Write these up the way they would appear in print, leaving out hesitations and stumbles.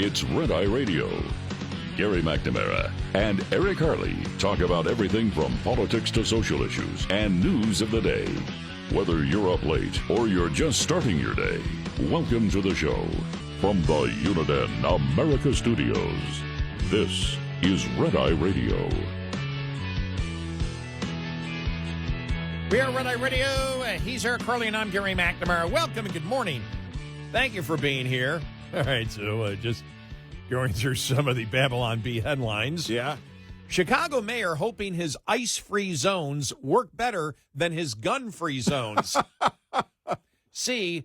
It's Red Eye Radio. Gary McNamara and Eric Harley talk about everything from politics to social issues and news of the day. Whether you're up late or you're just starting your day, welcome to the show. From the Uniden America Studios, this is Red Eye Radio. We are Red Eye Radio. He's Eric Harley and I'm Gary McNamara. Welcome and good morning. Thank you for being here. All right, so just going through some of the Babylon Bee headlines. Yeah. Chicago mayor hoping his ice-free zones work better than his gun-free zones. See,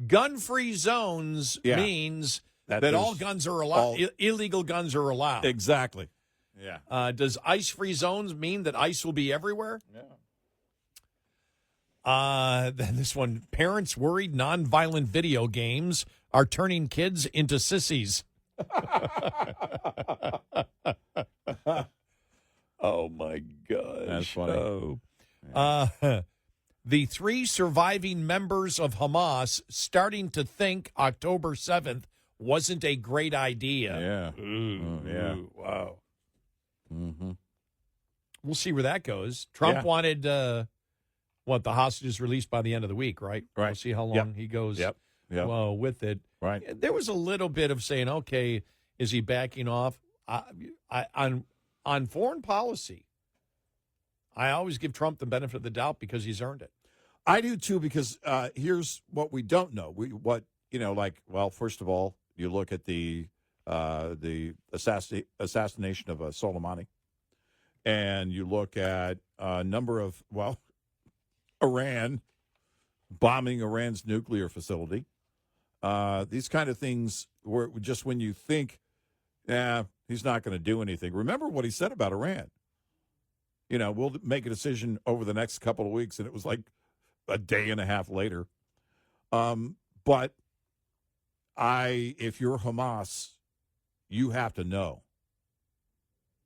gun-free zones means that all guns are allowed. Illegal guns are allowed. Exactly. Yeah. Does ice-free zones mean that ice will be everywhere? Yeah. Then this one, parents worried nonviolent video games are turning kids into sissies. Oh, my gosh. That's funny. The three surviving members of Hamas starting to think October 7th wasn't a great idea. Yeah. Yeah. Wow. Mm-hmm. We'll see where that goes. Trump wanted, the hostages released by the end of the week, right? Right. We'll see how long he goes with it. Right. There was a little bit of saying, okay, is he backing off? On foreign policy, I always give Trump the benefit of the doubt because he's earned it. I do, too, because here's what we don't know. First of all, you look at the assassination of Soleimani, and you look at a number of, Iran bombing Iran's nuclear facility. These kind of things were just when you think, he's not going to do anything. Remember what he said about Iran. We'll make a decision over the next couple of weeks, and it was like a day and a half later. But if you're Hamas, you have to know.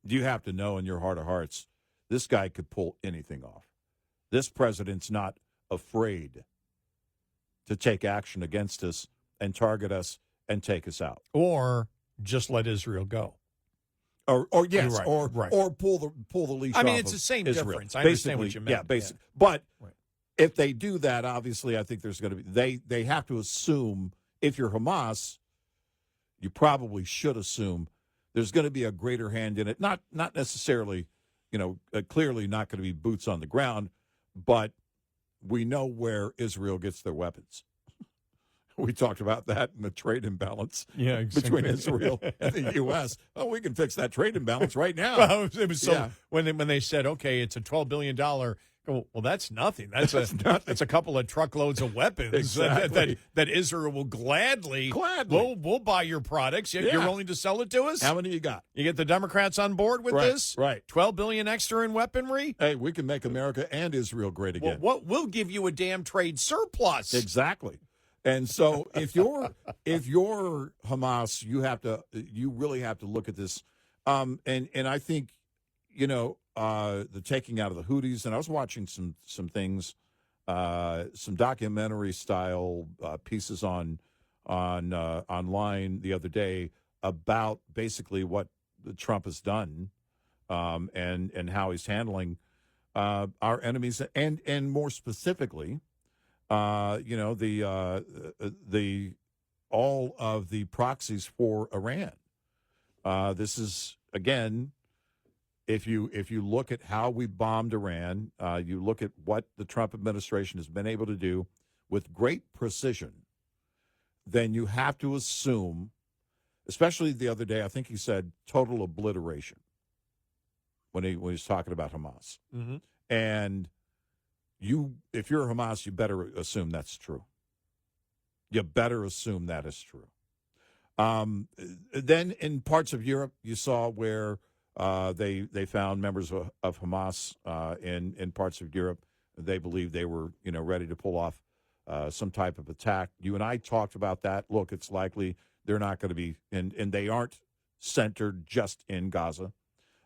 You have to know in your heart of hearts, this guy could pull anything off. This president's not afraid to take action against us and target us and take us out. Or just let Israel go. Or pull the leash off. I mean, it's the same Israel. difference. I understand what you meant. Yeah, basically. Yeah. But if they do that, obviously, I think there's going to be they have to assume, if you're Hamas, you probably should assume there's going to be a greater hand in it. Not necessarily, clearly not going to be boots on the ground, but we know where Israel gets their weapons. We talked about that in the trade imbalance between Israel and the U.S. Oh, we can fix that trade imbalance right now. Well, it was when they said, okay, it's a $12 billion. Well, that's nothing. That's a couple of truckloads of weapons that Israel will gladly. We'll buy your products. You're willing to sell it to us? How many you got? You get the Democrats on board with this? Right. $12 billion extra in weaponry? Hey, we can make America and Israel great again. Well, we'll give you a damn trade surplus. Exactly. And so if you're Hamas, you really have to look at this. And I think, the taking out of the Houthis, and I was watching some things, some documentary style pieces online the other day about basically what Trump has done, and how he's handling our enemies, and more specifically, the all of the proxies for Iran. This is, again, if you look at how we bombed Iran, you look at what the Trump administration has been able to do with great precision, then you have to assume, especially the other day, I think he said total obliteration when he was talking about Hamas. Mm-hmm. And if you're Hamas, you better assume that's true. You better assume that is true. Then in parts of Europe, you saw where they found members of Hamas in parts of Europe. They believed they were ready to pull off some type of attack. You and I talked about that. Look, it's likely they're not going to be, and they aren't centered just in Gaza.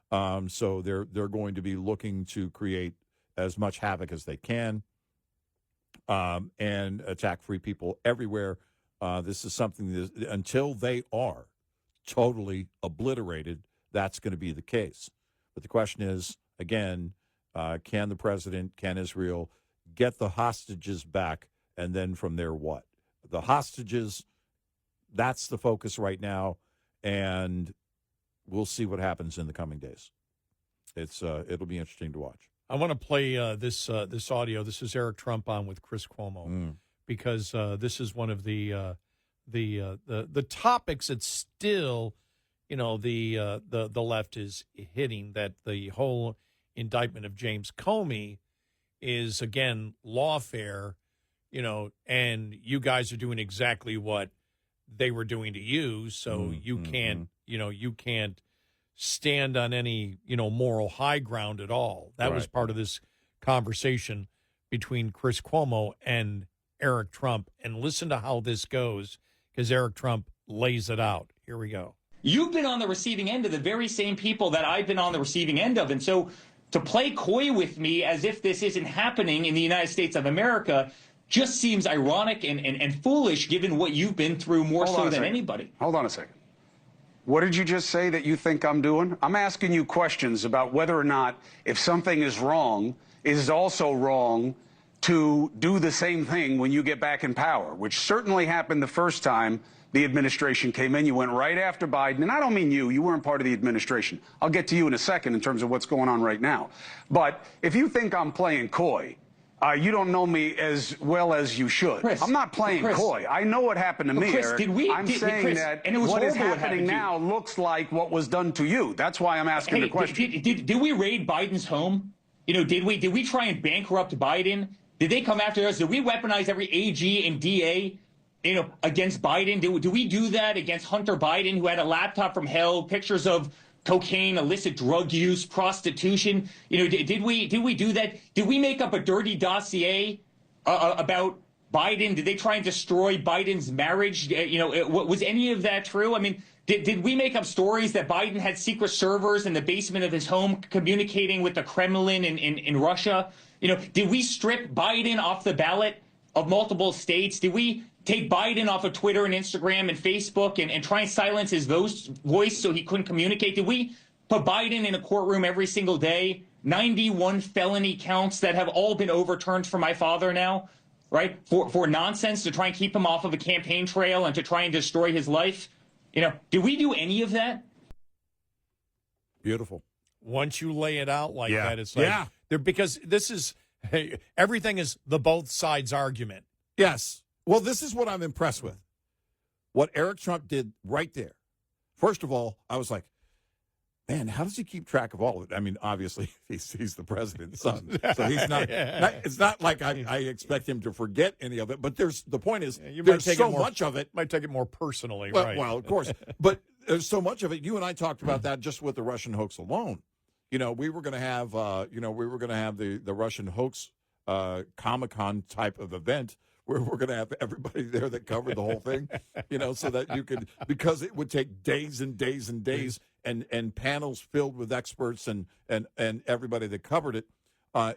So they're going to be looking to create as much havoc as they can, and attack free people everywhere. This is something that until they are totally obliterated, that's going to be the case. But the question is, again, can the president, can Israel get the hostages back, and then from there what? The hostages, that's the focus right now, and we'll see what happens in the coming days. It'll be interesting to watch. I want to play this audio. This is Eric Trump on with Chris Cuomo because this is one of the topics that still, the left is hitting, that the whole indictment of James Comey is, again, lawfare, and you guys are doing exactly what they were doing to you, so you can't, you can't stand on any, moral high ground at all. That was part of this conversation between Chris Cuomo and Eric Trump. And listen to how this goes, because Eric Trump lays it out. Here we go. You've been on the receiving end of the very same people that I've been on the receiving end of. And so to play coy with me as if this isn't happening in the United States of America just seems ironic and foolish given what you've been through more so than anybody. Hold on a second. What did you just say that you think I'm doing? I'm asking you questions about whether or not, if something is wrong, it is also wrong to do the same thing when you get back in power, which certainly happened the first time the administration came in. You went right after Biden, and I don't mean you weren't part of the administration. I'll get to you in a second in terms of what's going on right now. But if you think I'm playing coy, you don't know me as well as you should. Chris, I'm not playing coy. I know what happened to me, Chris, Eric. I'm saying Chris, that and it was what is horrible what happening happened now looks like what was done to you. That's why I'm asking the question. Did we raid Biden's home? Did we try and bankrupt Biden? Did they come after us? Did we weaponize every AG and DA, against Biden? Did we do that against Hunter Biden, who had a laptop from hell, pictures of cocaine, illicit drug use, prostitution? Did we do that? Did we make up a dirty dossier about Biden? Did they try and destroy Biden's marriage? Was any of that true? I mean, did we make up stories that Biden had secret servers in the basement of his home communicating with the Kremlin in Russia? Did we strip Biden off the ballot of multiple states? Did we take Biden off of Twitter and Instagram and Facebook and try and silence his voice so he couldn't communicate? Did we put Biden in a courtroom every single day? 91 felony counts that have all been overturned for my father now, right? For nonsense, to try and keep him off of a campaign trail and to try and destroy his life. Did we do any of that? Beautiful. Once you lay it out like that, it's like, because this is, everything is the both sides argument. Yes. Well, this is what I'm impressed with. What Eric Trump did right there. First of all, I was like, man, how does he keep track of all of it? I mean, obviously, he's the president's son, so he's not. It's not like I expect him to forget any of it. But the point is, there's so much of it. Might take it more personally, well, right? Well, of course, but there's so much of it. You and I talked about that just with the Russian hoax alone. We were going to have, the Russian hoax Comic-Con type of event where we're going to have everybody there that covered the whole thing, so that you could, because it would take days and days and days and panels filled with experts and everybody that covered it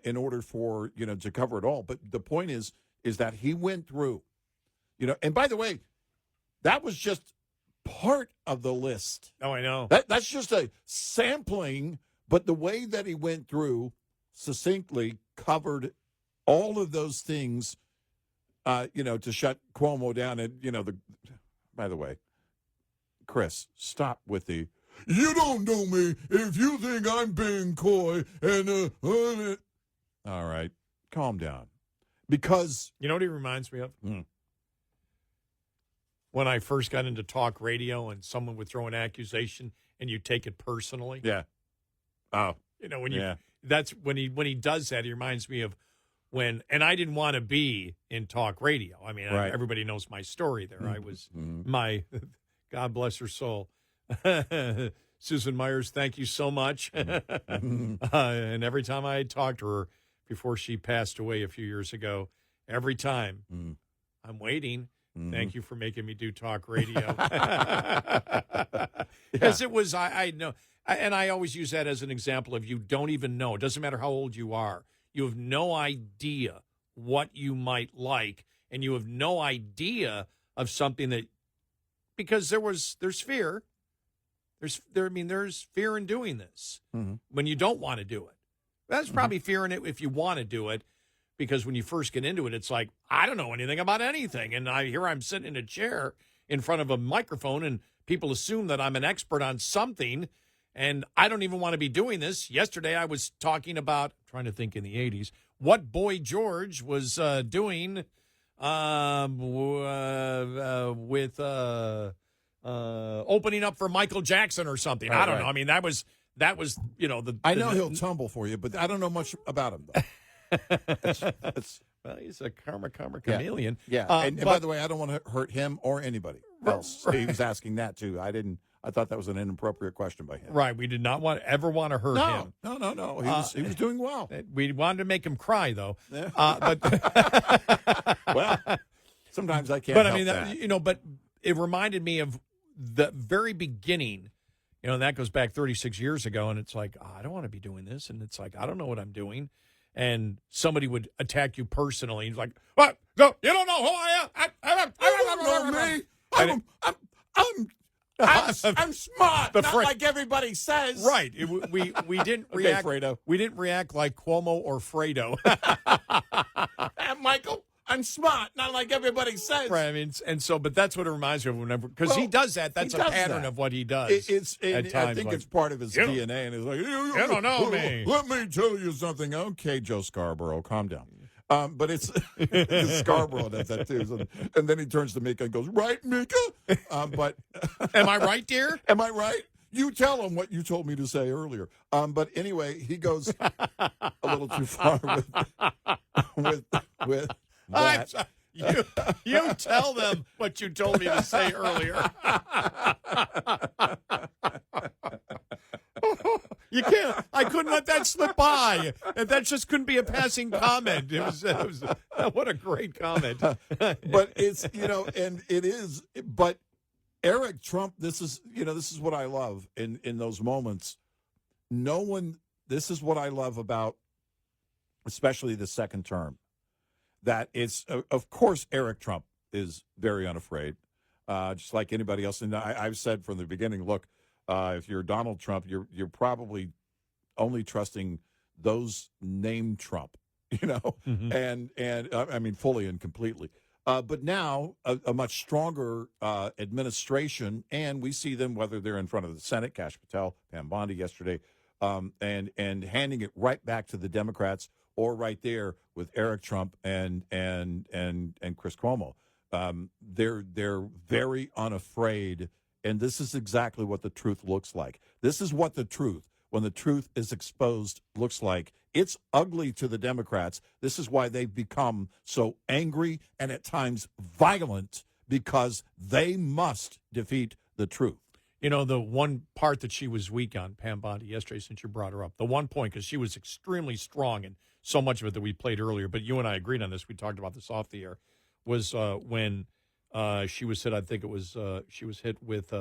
in order for, to cover it all. But the point is that he went through, and by the way, that was just part of the list. Oh, I know. That's just a sampling, but the way that he went through succinctly covered all of those things, to shut Cuomo down. And, by the way, Chris, stop with the, you don't know me if you think I'm being coy and, all right, calm down. Because. You know what he reminds me of? When I first got into talk radio and someone would throw an accusation and you take it personally. Yeah. Oh. That's when he does that, he reminds me of when, and I didn't want to be in talk radio. I mean, everybody knows my story there. I was my, God bless her soul. Susan Myers, thank you so much. And every time I talked to her before she passed away a few years ago, every time I'm waiting. Thank you for making me do talk radio. Because it was, I know, and I always use that as an example of you don't even know. It doesn't matter how old you are. You have no idea what you might like, and you have no idea of something that, because there's fear. There's fear in doing this when you don't want to do it. That's probably fear in it if you want to do it, because when you first get into it, it's like, I don't know anything about anything. And I'm sitting in a chair in front of a microphone, and people assume that I'm an expert on something, and I don't even want to be doing this. Yesterday, I was talking about, trying to think in the 80s, what Boy George was doing with opening up for Michael Jackson or something. Right, I don't right. know. I mean, that was I know he'll tumble for you, but I don't know much about him, though. Well, he's a karma chameleon. Yeah. And by the way, I don't want to hurt him or anybody else. He was asking that, too. I thought that was an inappropriate question by him. Right. We did not ever want to hurt him. No. He was doing well. We wanted to make him cry, though. Yeah. But well, sometimes I can't But help I mean, that. but it reminded me of the very beginning. That goes back 36 years ago, and it's like, I don't want to be doing this, and it's like, I don't know what I'm doing. And somebody would attack you personally. He's like, "What? No, you don't know who I am. You don't know me. I'm smart, not like everybody says." Right. We didn't react. Fredo. We didn't react like Cuomo or Fredo. Michael, I'm smart, not like everybody says. Right. I mean, but that's what it reminds me of whenever, because he does that. That's a pattern of what he does. I think it's part of his DNA, and it's like, you don't know me. Let me tell you something. Okay, Joe Scarborough, calm down. But it's Scarborough does that too. And then he turns to Mika and goes, "Right, Mika?" But am I right, dear? Am I right? You tell him what you told me to say earlier. But anyway, he goes a little too far with that. You tell them what you told me to say earlier. You can't. I couldn't let that slip by. And that just couldn't be a passing comment. It was what a great comment. But it's, and it is. But Eric Trump, this is what I love in those moments. This is what I love about, especially the second term. That it's, of course, Eric Trump is very unafraid, just like anybody else. And I've said from the beginning, look, if you're Donald Trump, you're probably only trusting those named Trump, and I mean fully and completely. But now a much stronger administration, and we see them whether they're in front of the Senate, Kash Patel, Pam Bondi yesterday, and handing it right back to the Democrats. Or right there with Eric Trump and Chris Cuomo, they're very unafraid, and this is exactly what the truth looks like. This is what the truth, when the truth is exposed, looks like. It's ugly to the Democrats. This is why they've become so angry and at times violent, because they must defeat the truth. The one part that she was weak on, Pam Bondi, yesterday, since you brought her up, the one point, because she was extremely strong and so much of it that we played earlier, but you and I agreed on this. We talked about this off the air, was when she was hit, I think it was, she was hit with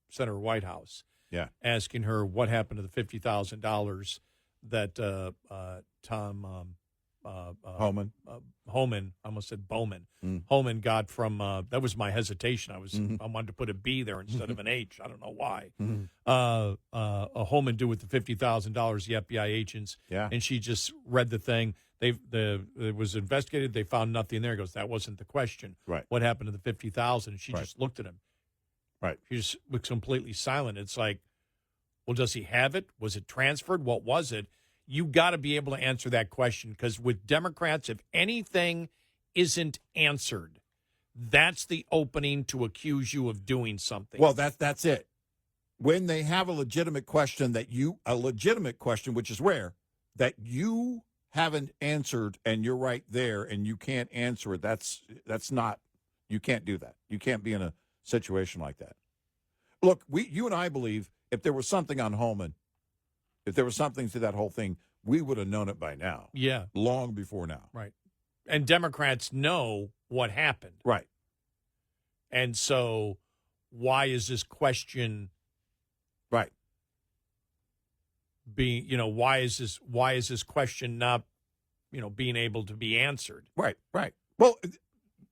Senator Whitehouse. Yeah. Asking her what happened to the $50,000 that Tom Homan. Homan, I almost said Bowman. Homan got from, that was my hesitation. I wanted to put a B there instead of an H. I don't know why. A Homan do with the $50,000, the FBI agents. Yeah. And she just read the thing. It was investigated. They found nothing there. He goes, that wasn't the question. Right. What happened to the $50,000? She just looked at him. Right. She just was completely silent. It's like, well, does he have it? Was it transferred? What was it? You got to be able to answer that question, because with Democrats, if anything isn't answered, that's the opening to accuse you of doing something. Well, that's it. When they have a legitimate question which is rare, that you haven't answered and you're right there and you can't answer it, that's not, you can't do that. You can't be in a situation like that. Look, you and I believe if there was something on Holman, if there was something to that whole thing, we would have known it by now. Yeah. Long before now. Right. And Democrats know what happened. Right. And so why is this question right being, why is this question not, being able to be answered? Right. Well,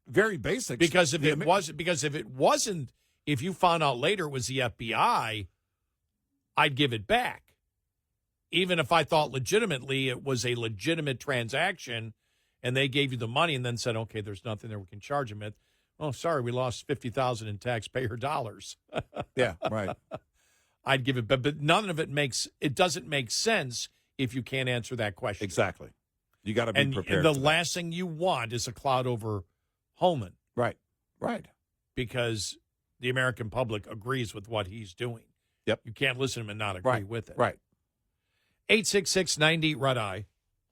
very basic. Because if it wasn't, if you found out later it was the FBI, I'd give it back. Even if I thought legitimately it was a legitimate transaction and they gave you the money and then said, okay, there's nothing there we can charge them. Oh, sorry, we lost $50,000 in taxpayer dollars. Yeah, right. I'd give it back. But none of it doesn't make sense if you can't answer that question. Exactly. You got to be prepared. And the last thing you want is a cloud over Holman. Right. Right. Because the American public agrees with what he's doing. Yep. You can't listen to him and not agree with it. Right. 866-90 Red-Eye.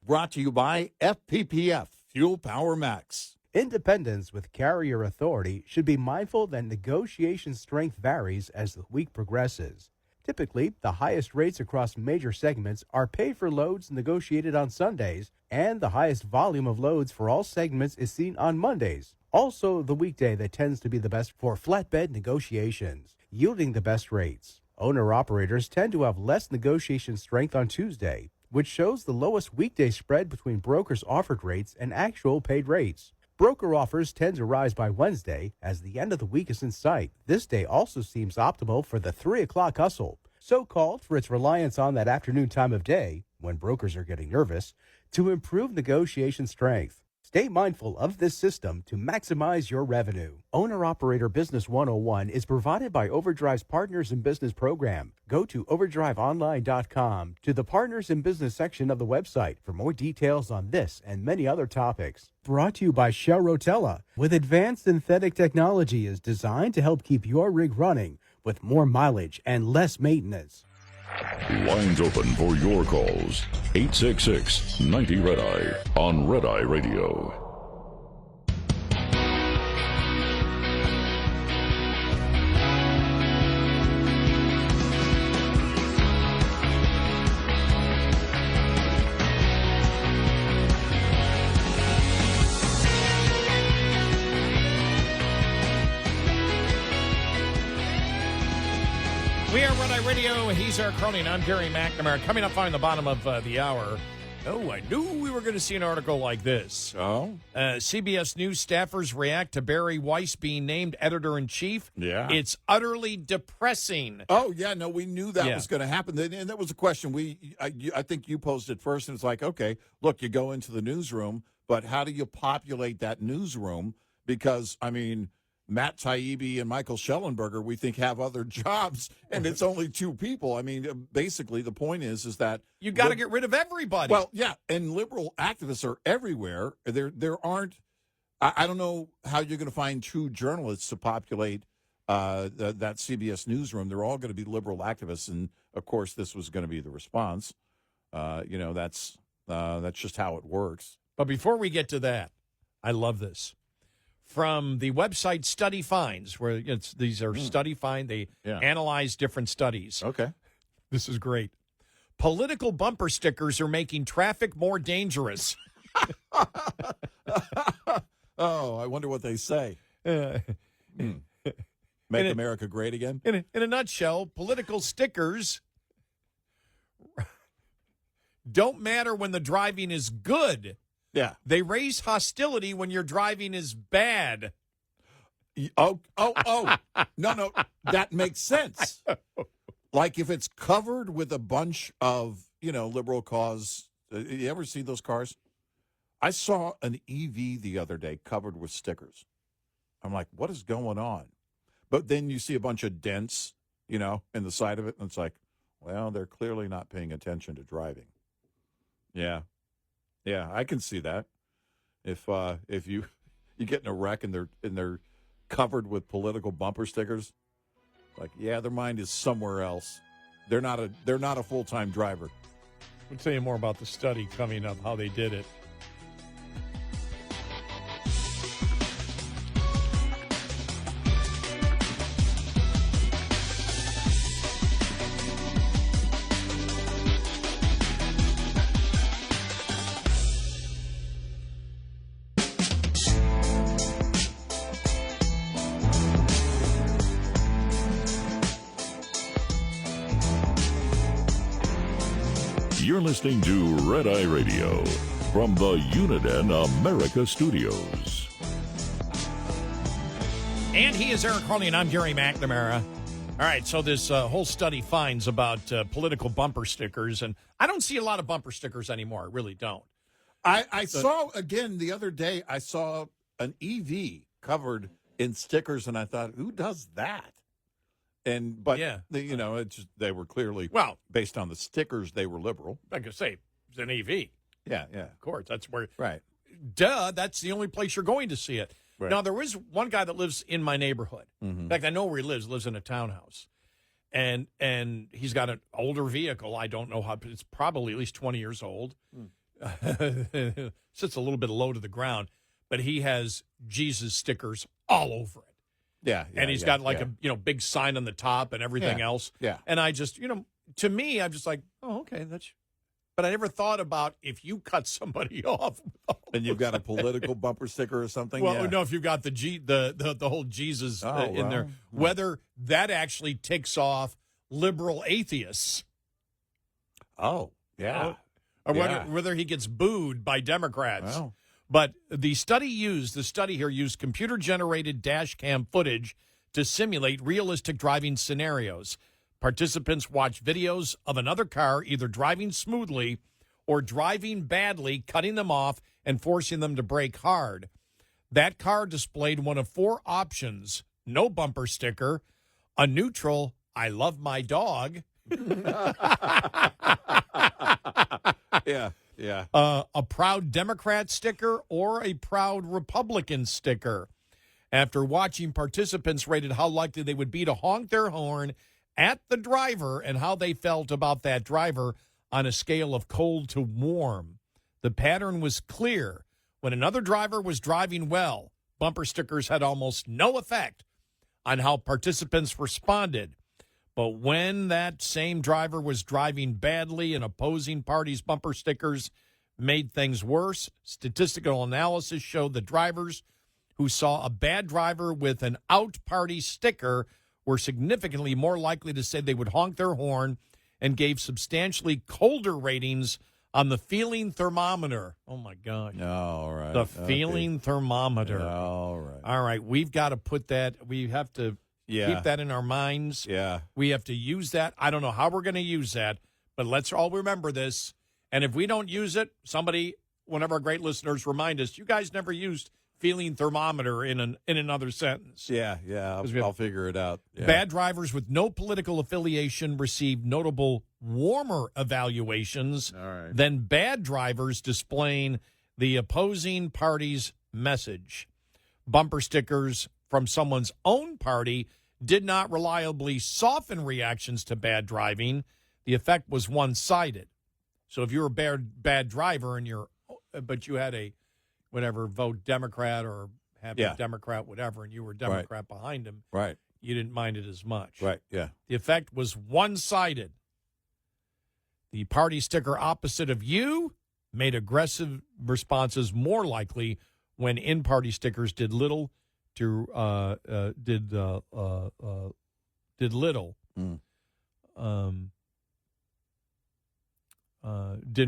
Brought to you by FPPF, Fuel Power Max. Independents with carrier authority should be mindful that negotiation strength varies as the week progresses. Typically, the highest rates across major segments are paid for loads negotiated on Sundays, and the highest volume of loads for all segments is seen on Mondays. Also, the weekday that tends to be the best for flatbed negotiations, yielding the best rates. Owner-operators tend to have less negotiation strength on Tuesday, which shows the lowest weekday spread between brokers' offered rates and actual paid rates. Broker offers tend to rise by Wednesday as the end of the week is in sight. This day also seems optimal for the 3 o'clock hustle, so-called for its reliance on that afternoon time of day, when brokers are getting nervous, to improve negotiation strength. Stay mindful of this system to maximize your revenue. Owner-Operator Business 101 is provided by Overdrive's Partners in Business program. Go to overdriveonline.com to the Partners in Business section of the website for more details on this and many other topics. Brought to you by Shell Rotella, with advanced synthetic technology is designed to help keep your rig running with more mileage and less maintenance. Lines open for your calls. 866-90 Red-Eye on Red-Eye Radio. We are Red-Eye Radio. He's Eric Harley, and I'm Gary McNamara. Coming up on the bottom of the hour. Oh, I knew we were going to see an article like this. Oh? CBS News staffers react to Barry Weiss being named editor-in-chief. Yeah. It's utterly depressing. Oh, yeah, no, we knew that was going to happen. And that was a question I think you posed it first, and it's like, okay, look, you go into the newsroom, but how do you populate that newsroom? Because, I mean, Matt Taibbi and Michael Schellenberger, we think, have other jobs, and it's only two people. I mean, basically, the point is that you got to get rid of everybody. Well, yeah, and liberal activists are everywhere. There aren't. I don't know how you're going to find true journalists to populate that CBS newsroom. They're all going to be liberal activists, and of course, this was going to be the response. That's just how it works. But before we get to that, I love this. From the website Study Finds, where these are Study Find. They analyze different studies. Okay. This is great. Political bumper stickers are making traffic more dangerous. Oh, I wonder what they say. Make America great again? In a nutshell, political stickers don't matter when the driving is good. Yeah. They raise hostility when your driving is bad. Oh. No, that makes sense. Like if it's covered with a bunch of, liberal cause. You ever see those cars? I saw an EV the other day covered with stickers. I'm like, what is going on? But then you see a bunch of dents, in the side of it, and it's like, well, they're clearly not paying attention to driving. Yeah. Yeah, I can see that. If you get in a wreck and they're covered with political bumper stickers, like, yeah, their mind is somewhere else. They're not a full-time driver. We'll tell you more about the study coming up, how they did it. You're listening to Red Eye Radio from the Uniden America Studios. And he is Eric Harley, and I'm Gary McNamara. All right, so this whole study finds about political bumper stickers, and I don't see a lot of bumper stickers anymore. I really don't. I saw, again, the other day, I saw an EV covered in stickers, and I thought, who does that? But yeah, it's just, they were clearly, based on the stickers, they were liberal. Like I say, it's an EV. Yeah. Of course, that's where. Right. Duh, that's the only place you're going to see it. Right. Now, there is one guy that lives in my neighborhood. Mm-hmm. In fact, I know where he lives in a townhouse. And he's got an older vehicle. I don't know how, it's probably at least 20 years old. Sits a little bit low to the ground, but he has Jesus stickers all over it. Yeah. And he's got like a big sign on the top and everything else. Yeah. And I just, to me, I'm just like, oh, okay, but I never thought about if you cut somebody off. And you've got a political bumper sticker or something? Well, no, if you've got the whole Jesus in there, whether that actually ticks off liberal atheists. Oh, yeah. Or whether he gets booed by Democrats. Well. But the study here used computer-generated dash cam footage to simulate realistic driving scenarios. Participants watched videos of another car either driving smoothly or driving badly, cutting them off and forcing them to brake hard. That car displayed one of 4 options: no bumper sticker, a neutral, I love my dog, Yeah. a proud Democrat sticker, or a proud Republican sticker. After watching, participants rated how likely they would be to honk their horn at the driver and how they felt about that driver on a scale of cold to warm. The pattern was clear. When another driver was driving well, bumper stickers had almost no effect on how participants responded. But when that same driver was driving badly and opposing parties' bumper stickers made things worse, statistical analysis showed the drivers who saw a bad driver with an out party sticker were significantly more likely to say they would honk their horn and gave substantially colder ratings on the feeling thermometer. Oh, my God. All right. The feeling thermometer. All right. All right. We've got to put that. We have to keep that in our minds. Yeah. We have to use that. I don't know how we're going to use that, but let's all remember this. And if we don't use it, one of our great listeners, remind us, you guys never used feeling thermometer in another sentence. Yeah. I'll figure it out. Yeah. Bad drivers with no political affiliation received notable warmer evaluations than bad drivers displaying the opposing party's message. Bumper stickers from someone's own party did not reliably soften reactions to bad driving. The effect was one-sided. So if you're a bad driver but you had a vote Democrat or have a Democrat, whatever, and you were Democrat behind him, you didn't mind it as much. Right, yeah. The effect was one-sided. The party sticker opposite of you made aggressive responses more likely when in-party stickers did little. Didn't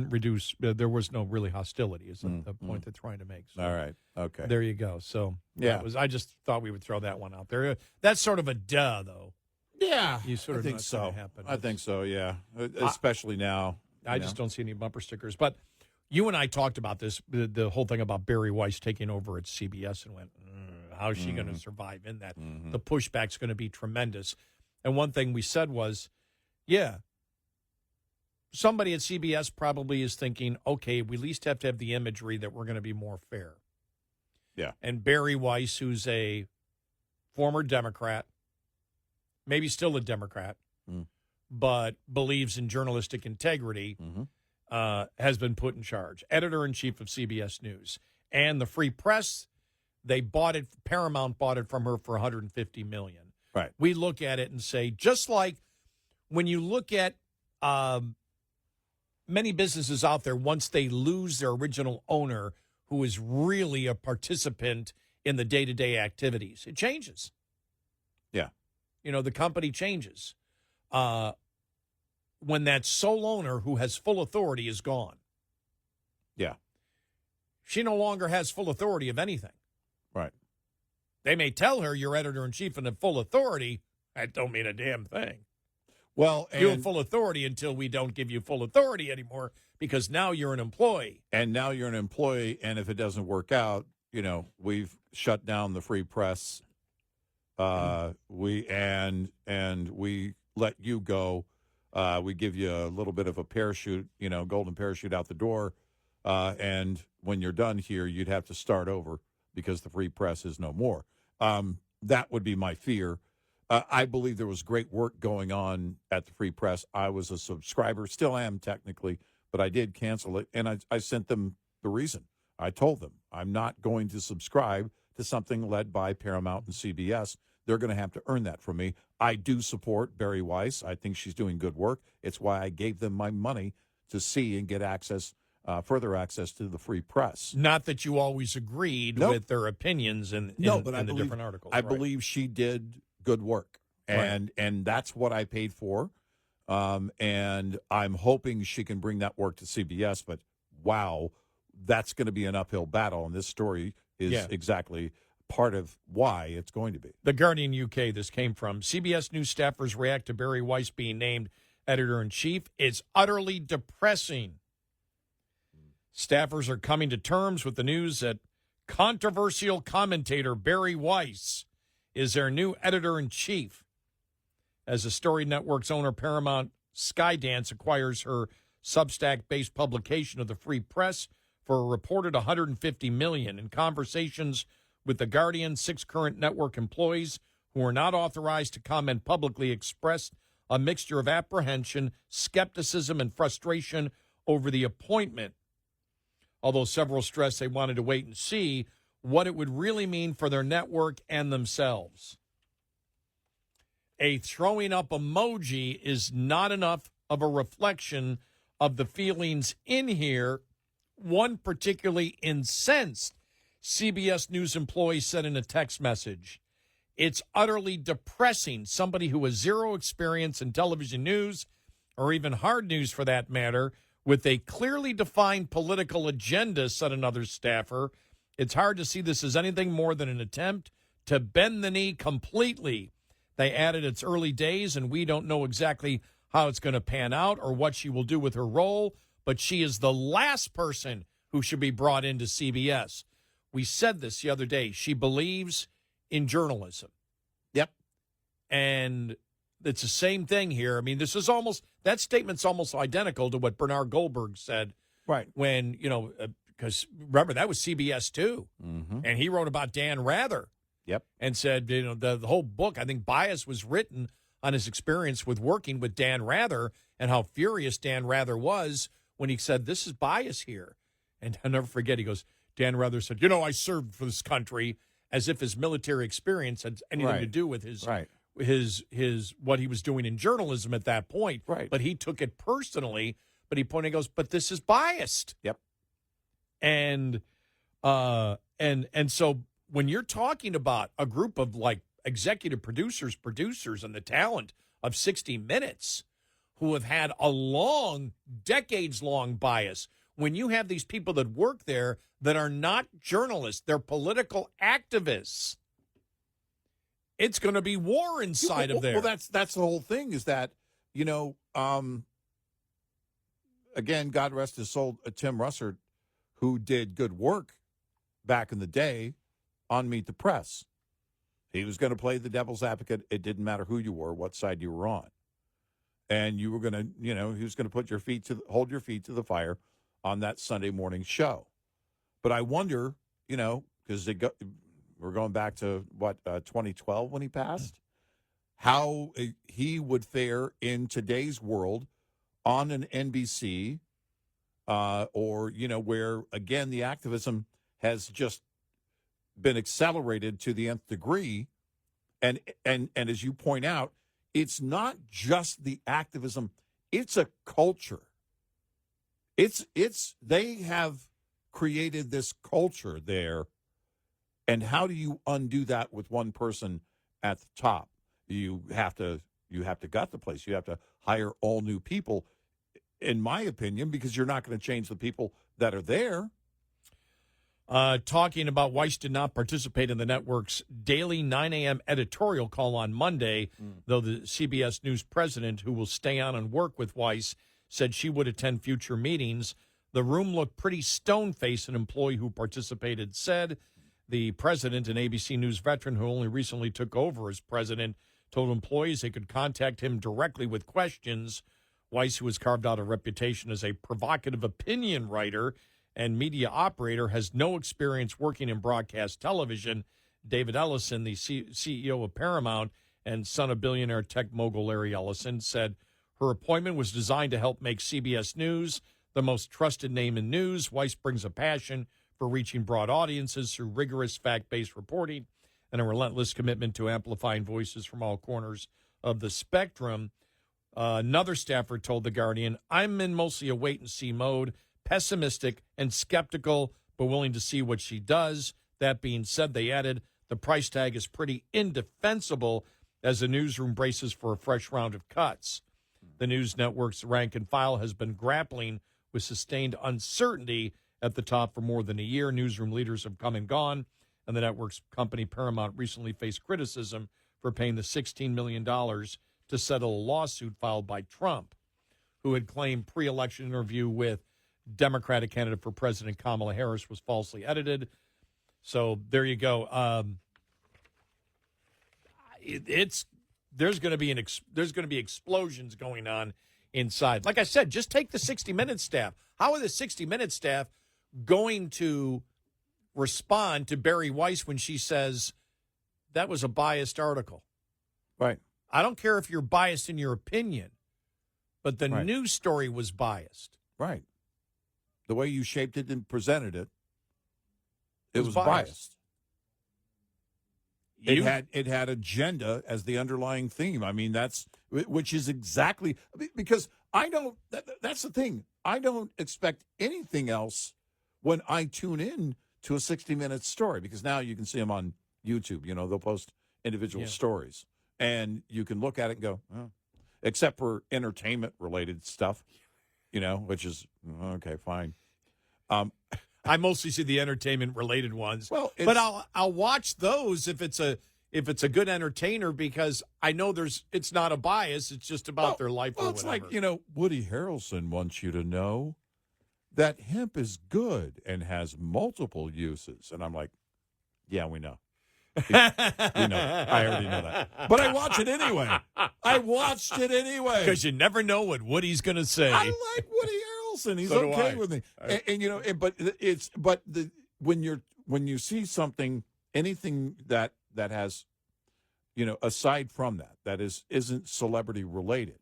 reduce. There was no really hostility. Is the point they're trying to make? So, all right. Okay. There you go. So I just thought we would throw that one out there. That's sort of a duh, though. Yeah, you sort of think so. I think so. Yeah, especially now. I just don't see any bumper stickers. But you and I talked about this, the whole thing about Barry Weiss taking over at CBS, and went, how's she going to survive in that? The pushback's going to be tremendous. And one thing we said was, somebody at CBS probably is thinking, okay, we at least have to have the imagery that we're going to be more fair. Yeah. And Barry Weiss, who's a former Democrat, maybe still a Democrat, but believes in journalistic integrity, has been put in charge. Editor-in-chief of CBS News. And the Free Press, Paramount bought it from her for $150 million. Right. We look at it and say, just like when you look at many businesses out there, once they lose their original owner, who is really a participant in the day-to-day activities, it changes. Yeah. The company changes. When that sole owner who has full authority is gone. Yeah. She no longer has full authority of anything. Right. They may tell her you're editor-in-chief and have full authority. That don't mean a damn thing. Well, You have full authority until we don't give you full authority anymore because now you're an employee. And now you're an employee, and if it doesn't work out, we've shut down the free press. We let you go. We give you a little bit of a parachute, golden parachute out the door. And when you're done here, you'd have to start over because the free press is no more. That would be my fear. I believe there was great work going on at the Free Press. I was a subscriber, still am technically, but I did cancel it, and I sent them the reason. I told them I'm not going to subscribe to something led by Paramount and CBS. They're going to have to earn that from me. I do support Barry Weiss. I think she's doing good work. It's why I gave them my money to see and get access, further access to the Free Press. Not that you always agreed with their opinions in the different articles. I believe she did good work, and that's what I paid for, and I'm hoping she can bring that work to CBS, but wow, that's going to be an uphill battle, and this story is exactly part of why it's going to be. The Guardian UK, this came from. CBS News staffers react to Barry Weiss being named editor-in-chief. It's utterly depressing. Staffers are coming to terms with the news that controversial commentator Barry Weiss is their new editor-in-chief. As the Story Network's owner, Paramount Skydance, acquires her Substack-based publication of the Free Press for a reported $150 million. In conversations with The Guardian, 6 current network employees who are not authorized to comment publicly expressed a mixture of apprehension, skepticism, and frustration over the appointment. Although several stressed they wanted to wait and see what it would really mean for their network and themselves. A throwing up emoji is not enough of a reflection of the feelings in here. One particularly incensed CBS News employee said in a text message, "It's utterly depressing. Somebody who has zero experience in television news, or even hard news for that matter, with a clearly defined political agenda," said another staffer. "It's hard to see this as anything more than an attempt to bend the knee completely." They added, "It's early days, and we don't know exactly how it's going to pan out or what she will do with her role, but she is the last person who should be brought into CBS." We said this the other day. She believes in journalism. Yep. And it's the same thing here. I mean, that statement's almost identical to what Bernard Goldberg said. Right. When, because remember, that was CBS too. Mm-hmm. And he wrote about Dan Rather. Yep. And said, the whole book, I think Bias was written on his experience with working with Dan Rather and how furious Dan Rather was when he said, "This is bias here." And I'll never forget, he goes, Dan Rather said, "I served for this country," as if his military experience had anything to do with his what he was doing in journalism at that point. Right. But he took it personally. But he pointed and goes, "But this is biased." Yep. And so when you're talking about a group of like executive producers and the talent of 60 Minutes who have had a decades-long bias, when you have these people that work there that are not journalists, they're political activists, it's going to be war inside of there. Well, that's the whole thing is that, again, God rest his soul, Tim Russert, who did good work back in the day on Meet the Press. He was going to play the devil's advocate. It didn't matter who you were, what side you were on. And you were going to, he was going to hold your feet to the fire on that Sunday morning show. But I wonder, because we're going back to 2012 when he passed, how he would fare in today's world on an NBC, or where again the activism has just been accelerated to the nth degree, and as you point out, it's not just the activism; it's a culture. They have created this culture there, and how do you undo that with one person at the top? You have to gut the place. You have to hire all new people, in my opinion, because you're not going to change the people that are there. talking about Weiss did not participate in the network's daily 9 a.m. editorial call on Monday, though the CBS News president, who will stay on and work with Weiss, said she would attend future meetings. The room looked pretty stone-faced, an employee who participated said. The president, an ABC News veteran who only recently took over as president, told employees they could contact him directly with questions. Weiss, who has carved out a reputation as a provocative opinion writer and media operator, has no experience working in broadcast television. David Ellison, the CEO of Paramount and son of billionaire tech mogul Larry Ellison, said her appointment was designed to help make CBS News the most trusted name in news. Weiss brings a passion for reaching broad audiences through rigorous fact-based reporting and a relentless commitment to amplifying voices from all corners of the spectrum. Another staffer told The Guardian, I'm in mostly a wait-and-see mode, pessimistic and skeptical, but willing to see what she does. That being said, they added, the price tag is pretty indefensible as the newsroom braces for a fresh round of cuts. The news network's rank and file has been grappling with sustained uncertainty at the top for more than a year. Newsroom leaders have come and gone, and the network's company Paramount recently faced criticism for paying the $16 million to settle a lawsuit filed by Trump, who had claimed pre-election interview with Democratic candidate for president Kamala Harris was falsely edited. So there you go. There's going to be explosions going on inside. Like I said, just take the 60 Minutes staff. How are the 60 Minutes staff going to respond to Barry Weiss when she says that was a biased article? Right. I don't care if you're biased in your opinion, but the Right. news story was biased. Right. The way you shaped it and presented it, it was biased. biased. It had agenda as the underlying theme. I mean, which is exactly because that's the thing. I don't expect anything else when I tune in to a 60 Minutes story, because now you can see them on YouTube. You know, they'll post individual stories and you can look at it and go, oh, except for entertainment related stuff, you know, which is okay, fine. I mostly see the entertainment related ones. Well, but I'll watch those if it's a good entertainer, because I know it's not a bias. It's just about their life or it's whatever. like, you know, Woody Harrelson wants you to know that hemp is good and has multiple uses. And I'm like, yeah, we know. We know. I already know that. But I watch it anyway. I watched it anyway. Because you never know what Woody's going to say. I like Woody Harrelson. He's So do okay I. with me. And you know, when you see something, anything that has, you know, aside from that isn't celebrity related,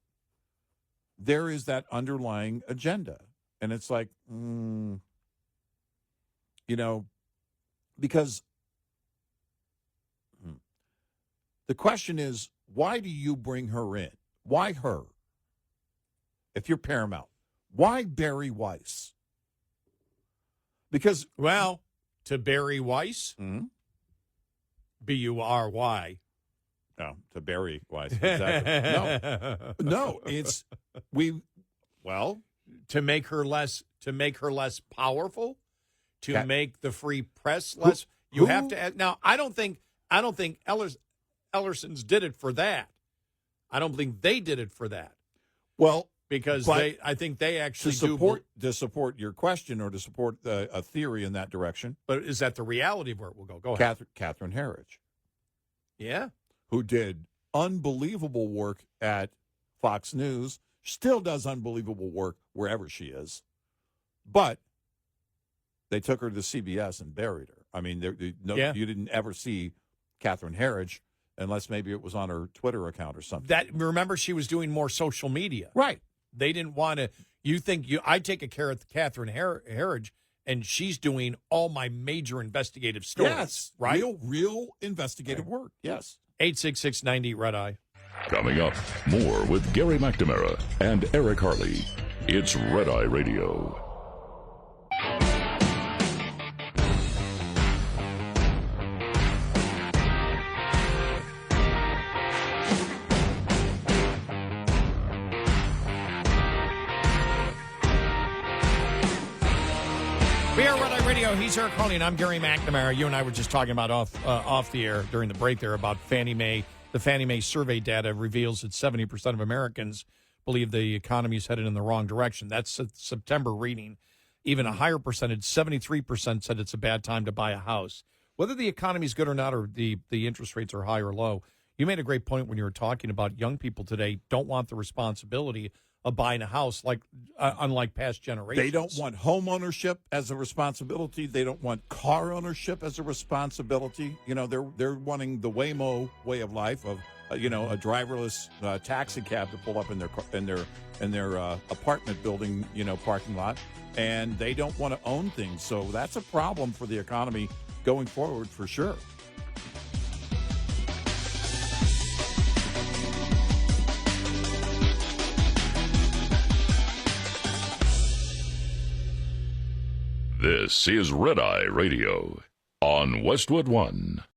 there is that underlying agenda. And it's like, you know, because the question is, why do you bring her in? Why her? If you're Paramount, why Barry Weiss? Because, Well, to Barry Weiss, B-U-R-Y. no, to Barry Weiss, exactly. No, it's To make her less powerful, to make the free press less. You have to now. I don't think Ellerson's did it for that. I don't think they did it for that. Well, because but I think they actually to support your question or to support a theory in that direction. But is that the reality of where it will go? Go ahead. Catherine Herridge, Yeah. who did unbelievable work at Fox News, still does unbelievable work wherever she is, but they took her to CBS and buried her. I mean, you didn't ever see Catherine Herridge unless maybe it was on her Twitter account or something. Remember, she was doing more social media. Right. They didn't want to. I take a care of Catherine Herridge, and she's doing all my major investigative stories. Yes. Right? Real investigative work. Yes. 866-90 Red Eye. Coming up, more with Gary McNamara and Eric Harley. It's Red Eye Radio. Radio. He's Eric Harley, and I'm Gary McNamara. You and I were just talking about off the air during the break there about Fannie Mae. The Fannie Mae survey data reveals that 70% of Americans believe the economy is headed in the wrong direction. That's a September reading. Even a higher percentage, 73%, said it's a bad time to buy a house. Whether the economy is good or not, or the interest rates are high or low, you made a great point when you were talking about young people today don't want the responsibility of buying a house, like unlike past generations. They don't want home ownership as a responsibility. They don't want car ownership as a responsibility. You know, they're wanting the Waymo way of life of a driverless taxi cab to pull up in their apartment building, parking lot, and they don't want to own things. So that's a problem for the economy going forward for sure. This is Red Eye Radio on Westwood One.